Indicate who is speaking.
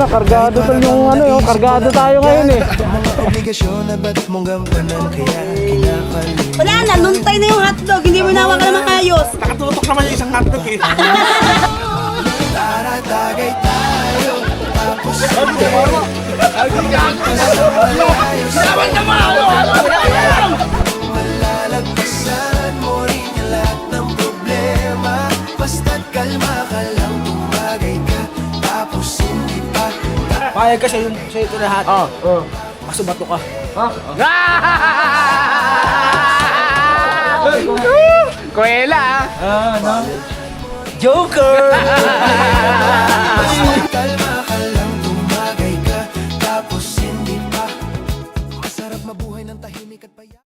Speaker 1: na, kargado tol yung ano yung kargado tayo ngayon eh.
Speaker 2: Wala na, luntay na yung hotdog. Hindi mo nawa ka na makayos.
Speaker 3: Nakatutok naman yung isang hotdog eh.
Speaker 4: Malalagpasan mo rin yung lahat ng problema. Basta't kalma ka lang, tumagay ka, tapos hindi pa.
Speaker 3: Payag ka sa'yo ito lahat. Kaso bato ka.
Speaker 1: Kuwela ah.
Speaker 3: Joker!